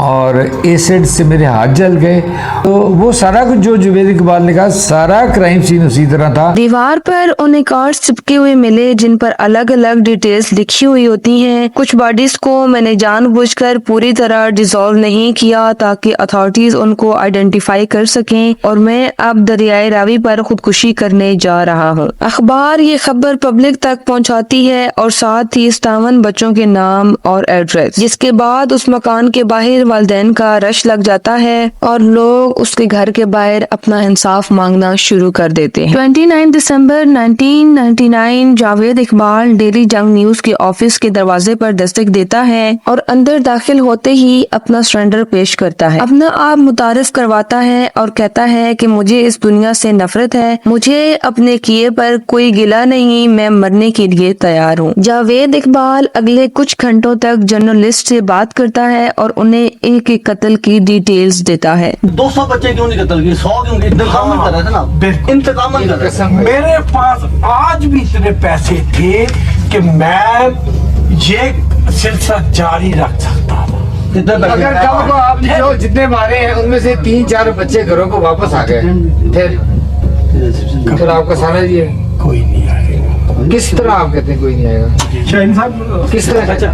اور ایسڈ سے میرے ہاتھ جل گئے. تو وہ سارا کچھ جو جاوید اقبال نے کہا سارا کرائم سین اسی طرح تھا. دیوار پر انہیں کارڈز چپکے ہوئے ملے جن پر الگ الگ ڈیٹیلز لکھی ہوئی ہوتی ہیں. کچھ باڈیز کو میں نے جان بوجھ کر پوری طرح ڈیزالو نہیں کیا تاکہ اتھارٹیز ان کو آئیڈینٹیفائی کر سکیں اور میں اب دریائے راوی پر خودکشی کرنے جا رہا ہوں. اخبار یہ خبر پبلک تک پہنچاتی ہے اور ساتھ ہی 57 بچوں کے نام اور ایڈریس، جس کے بعد اس مکان کے باہر والدین کا رش لگ جاتا ہے اور لوگ اس کے گھر کے باہر اپنا انصاف مانگنا شروع کر دیتے ہیں. 29 دسمبر 1999 جاوید اقبال ڈیلی جنگ نیوز کے آفس کے دروازے پر دستک دیتا ہے اور اندر داخل ہوتے ہی اپنا سرنڈر پیش کرتا ہے. اپنا آپ متعارف کرواتا ہے اور کہتا ہے کہ مجھے اس دنیا سے نفرت ہے، مجھے اپنے کیے پر کوئی گلہ نہیں، میں مرنے کے لیے تیار ہوں. جاوید اقبال اگلے کچھ گھنٹوں تک جرنلسٹ سے بات کرتا ہے اور انہیں ایک ایک قتل کی ڈیٹیلز دیتا ہے. 200 بچے کیوں نہیں قتل کیے، 100 کیوں نہیں؟ انتقام کر رہے تھے نا، انتقام کر رہے تھے. میرے پاس آج بھی اتنے پیسے تھے کہ میں یہ سلسلہ جاری رکھ سکتا تھا. اگر کل کو آپ نے جو جتنے مارے ہیں ان میں سے 3-4 بچے گھروں کو واپس آ گئے پھر آپ کا سارا یہ کوئی نہیں آئے گا. کس طرح آپ کہتے ہیں کوئی نہیں آئے گا؟ شاہین صاحب کس طرح؟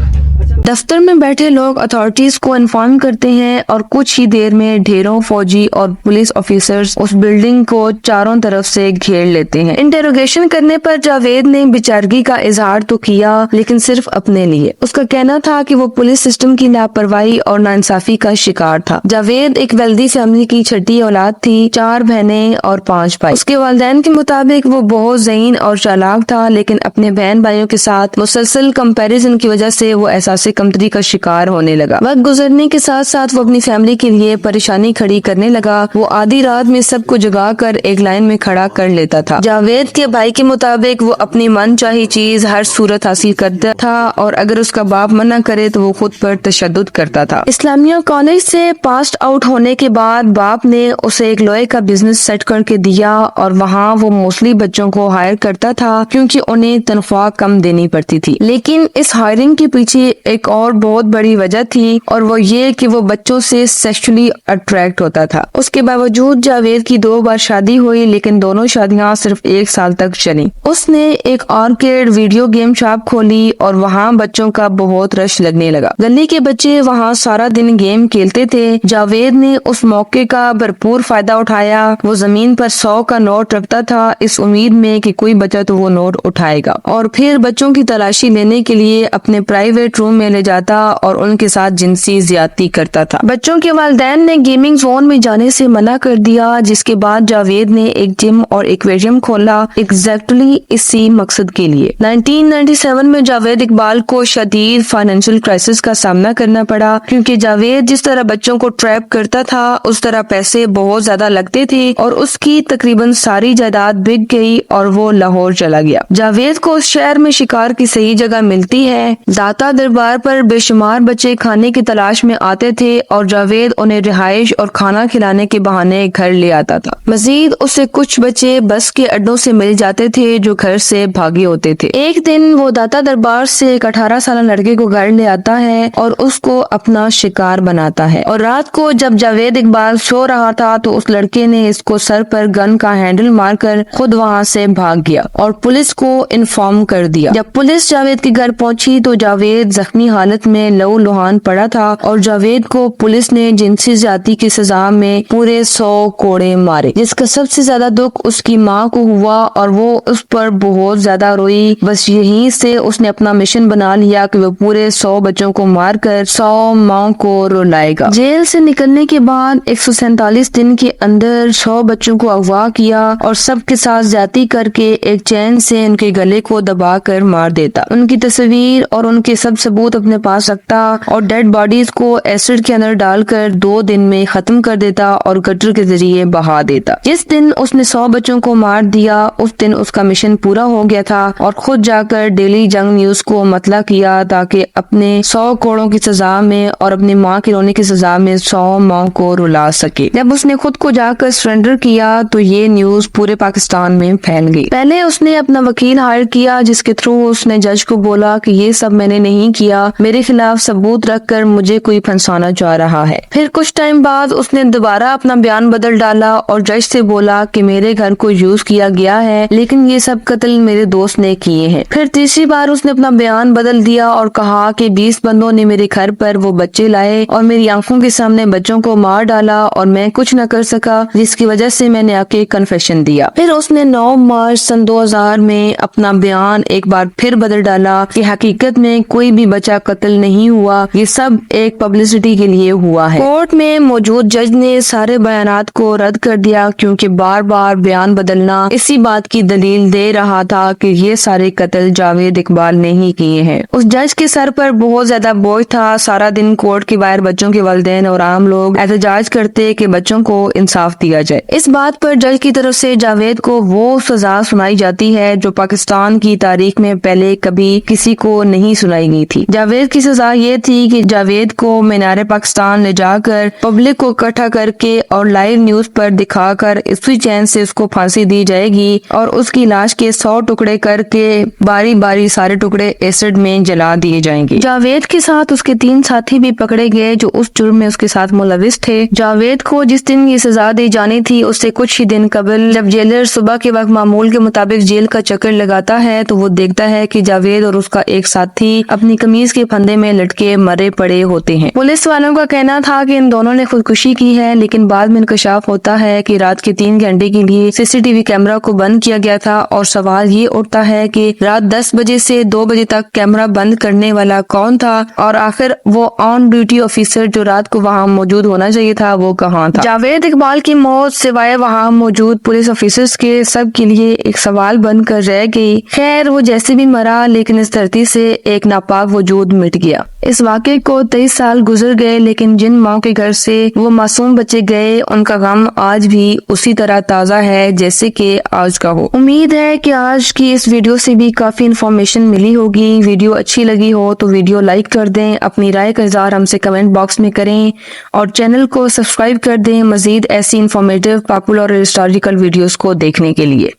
دفتر میں بیٹھے لوگ اتھارٹیز کو انفارم کرتے ہیں اور کچھ ہی دیر میں ڈھیروں فوجی اور پولیس آفیسرز اس بلڈنگ کو چاروں طرف سے گھیر لیتے ہیں. انٹروگیشن کرنے پر جاوید نے بیچارگی کا اظہار تو کیا لیکن صرف اپنے لیے. اس کا کہنا تھا کہ وہ پولیس سسٹم کی لاپرواہی اور ناانصافی کا شکار تھا. جاوید ایک ویلدی فیملی کی چھٹی اولاد تھی، 4 بہنیں اور 5 بھائی. اس کے والدین کے مطابق وہ بہت ذہین اور چالاک تھا لیکن اپنے بہن بھائیوں کے ساتھ مسلسل کمپیریزن کی وجہ سے وہ احساس کمتری کا شکار ہونے لگا. وقت گزرنے کے ساتھ ساتھ وہ اپنی فیملی کے لیے پریشانی کھڑی کرنے لگا. وہ آدھی رات میں سب کو جگا کر ایک لائن میں کھڑا کر لیتا تھا. جاوید کے بھائی کے مطابق وہ اپنی من چاہی چیز ہر صورت حاصل کرتا تھا اور اگر اس کا باپ منع کرے تو وہ خود پر تشدد کرتا تھا. اسلامیہ کالج سے پاسڈ آؤٹ ہونے کے بعد باپ نے اسے ایک لوہے کا بزنس سیٹ کر کے دیا اور وہاں وہ موسٹلی بچوں کو ہائر کرتا تھا کیونکہ انہیں تنخواہ کم دینی پڑتی تھی. لیکن اس ہائرنگ کے پیچھے ایک اور بہت بڑی وجہ تھی اور وہ یہ کہ وہ بچوں سے سیکشولی اٹریکٹ ہوتا تھا. اس کے باوجود جاوید کی 2 بار شادی ہوئی لیکن دونوں شادیاں صرف 1 سال تک چلیں. اس نے ایک آرکیڈ ویڈیو گیم شاپ کھولی اور وہاں بچوں کا بہت رش لگنے لگا. گلی کے بچے وہاں سارا دن گیم کھیلتے تھے. جاوید نے اس موقع کا بھرپور فائدہ اٹھایا. وہ زمین پر 100 کا نوٹ رکھتا تھا اس امید میں کہ کوئی بچہ تو وہ نوٹ اٹھائے گا اور پھر بچوں کی تلاشی لینے کے لیے اپنے پرائیویٹ روم میں لے جاتا اور ان کے ساتھ جنسی زیادتی کرتا تھا. بچوں کے والدین نے گیمنگ زون میں جانے سے منع کر دیا جس کے بعد جاوید نے ایک جم اور ایکویریم کھولا ایگزیکٹلی اسی مقصد کے لیے. 1997 میں جاوید اقبال کو شدید فائنینشیل کرائسس کا سامنا کرنا پڑا کیونکہ جاوید جس طرح بچوں کو ٹریپ کرتا تھا اس طرح پیسے بہت زیادہ لگتے تھے اور اس کی تقریباً ساری جائیداد بک گئی اور وہ لاہور چلا گیا. جاوید کو اس شہر میں شکار کی صحیح جگہ ملتی ہے. داتا دربار پر بے شمار بچے کھانے کی تلاش میں آتے تھے اور جاوید انہیں رہائش اور کھانا کھلانے کے بہانے گھر لے آتا تھا. مزید اسے کچھ بچے بس کے اڈوں سے مل جاتے تھے جو گھر سے بھاگے ہوتے تھے. ایک دن وہ داتا دربار سے ایک 18 سالہ لڑکے کو گھر لے آتا ہے اور اس کو اپنا شکار بناتا ہے اور رات کو جب جاوید اقبال سو رہا تھا تو اس لڑکے نے اس کو سر پر گن کا ہینڈل مار کر خود وہاں سے بھاگ گیا اور پولیس کو انفارم کر دیا. جب پولیس جاوید کے گھر پہنچی تو جاوید زخمی حالت میں لہو لہان پڑا تھا اور جاوید کو پولیس نے جنسی زیادتی کی سزا میں پورے 100 کوڑے مارے جس کا سب سے زیادہ دکھ اس کی ماں کو ہوا اور وہ اس پر بہت زیادہ روئی. بس یہیں سے اس نے اپنا مشن بنا لیا کہ وہ پورے 100 بچوں کو مار کر 100 ماں کو رلائے گا. جیل سے نکلنے کے بعد 147 دن کے اندر 100 بچوں کو اغوا کیا اور سب کے ساتھ زیادتی کر کے ایک چین سے ان کے گلے کو دبا کر مار دیتا. ان کی تصویر اور ان کے سب ثبوت اپنے پاس رکھتا اور ڈیڈ باڈیز کو ایسڈ کے اندر ڈال کر 2 دن میں ختم کر دیتا اور گٹر کے ذریعے بہا دیتا. جس دن اس نے 100 بچوں کو مار دیا اس دن اس کا مشن پورا ہو گیا تھا اور خود جا کر ڈیلی جنگ نیوز کو مطلع کیا تاکہ اپنے 100 کوڑوں کی سزا میں اور اپنی ماں کے رونے کی سزا میں 100 ماں کو رلا سکے. جب اس نے خود کو جا کر سرنڈر کیا تو یہ نیوز پورے پاکستان میں پھیل گئی. پہلے اس نے اپنا وکیل ہائر کیا جس کے تھرو اس نے جج کو بولا کہ یہ سب میں نے نہیں کیا میرے خلاف ثبوت رکھ کر مجھے کوئی پھنسانا چاہ رہا ہے۔ پھر کچھ ٹائم بعد اس نے دوبارہ اپنا بیان بدل ڈالا اور جج سے بولا کہ میرے گھر کو یوز کیا گیا ہے لیکن یہ سب قتل میرے دوست نے کیے ہیں۔ پھر تیسری بار اس نے اپنا بیان بدل دیا اور کہا کہ 20 بندوں نے میرے گھر پر وہ بچے لائے اور میری آنکھوں کے سامنے بچوں کو مار ڈالا اور میں کچھ نہ کر سکا، جس کی وجہ سے میں نے آ کے کنفیشن دیا۔ پھر اس نے 9 مارچ سن 2000 میں اپنا بیان ایک بار پھر بدل ڈالا کہ حقیقت میں کوئی بھی بچہ قتل نہیں ہوا، یہ سب ایک پبلسٹی کے لیے ہوا ہے۔ کورٹ میں موجود جج نے سارے بیانات کو رد کر دیا کیونکہ بار بار بیان بدلنا اسی بات کی دلیل دے رہا تھا کہ یہ سارے قتل جاوید اقبال نے ہی کیے ہیں۔ اس جج کے سر پر بہت زیادہ بوجھ تھا، سارا دن کورٹ کے باہر بچوں کے والدین اور عام لوگ احتجاج کرتے کہ بچوں کو انصاف دیا جائے۔ اس بات پر جج کی طرف سے جاوید کو وہ سزا سنائی جاتی ہے جو پاکستان کی تاریخ میں پہلے کبھی کسی کو نہیں سنائی گئی تھی۔ جاوید کی سزا یہ تھی کہ جاوید کو مینار پاکستان لے جا کر پبلک کو اکٹھا کر کے اور لائیو نیوز پر دکھا کر اسی چین سے اس کو پھانسی دی جائے گی اور اس کی لاش کے 100 ٹکڑے کر کے باری باری سارے ٹکڑے ایسڈ میں جلا دیے جائیں گے۔ جاوید کے ساتھ اس کے 3 ساتھی بھی پکڑے گئے جو اس جرم میں اس کے ساتھ ملوث تھے۔ جاوید کو جس دن یہ سزا دی جانی تھی اس سے کچھ ہی دن قبل جب جیلر صبح کے وقت معمول کے مطابق جیل کا چکر لگاتا ہے تو وہ دیکھتا ہے کہ جاوید اور اس کا ایک ساتھی اپنی قمیض کے پھندے میں لٹکے مرے پڑے ہوتے ہیں۔ پولیس والوں کا کہنا تھا کہ ان دونوں نے خودکشی کی ہے، لیکن بعد میں انکشاف ہوتا ہے کہ رات کے 3 گھنٹے کے لیے CCTV کیمرہ کو بند کیا گیا تھا اور سوال یہ اٹھتا ہے کہ رات 10 بجے سے 2 بجے تک کیمرہ بند کرنے والا کون تھا اور آخر وہ آن ڈیوٹی آفیسر جو رات کو وہاں موجود ہونا چاہیے تھا وہ کہاں تھا۔ جاوید اقبال کی موت سوائے وہاں موجود پولیس آفیسرز کے سب کے لیے ایک سوال بن کر رہ گئی۔ خیر وہ جیسے بھی مرا لیکن اس دھرتی سے ایک ناپاک وجود مٹ گیا۔ اس واقعے کو 23 سال گزر گئے لیکن جن ماں کے گھر سے وہ معصوم بچے گئے ان کا غم آج بھی اسی طرح تازہ ہے جیسے کہ آج کا ہو۔ امید ہے کہ آج کی اس ویڈیو سے بھی کافی انفارمیشن ملی ہوگی۔ ویڈیو اچھی لگی ہو تو ویڈیو لائک کر دیں، اپنی رائے کا اظہار ہم سے کمنٹ باکس میں کریں اور چینل کو سبسکرائب کر دیں مزید ایسی انفارمیٹیو، پاپولر اور ہسٹوریکل ویڈیوز کو دیکھنے کے لیے۔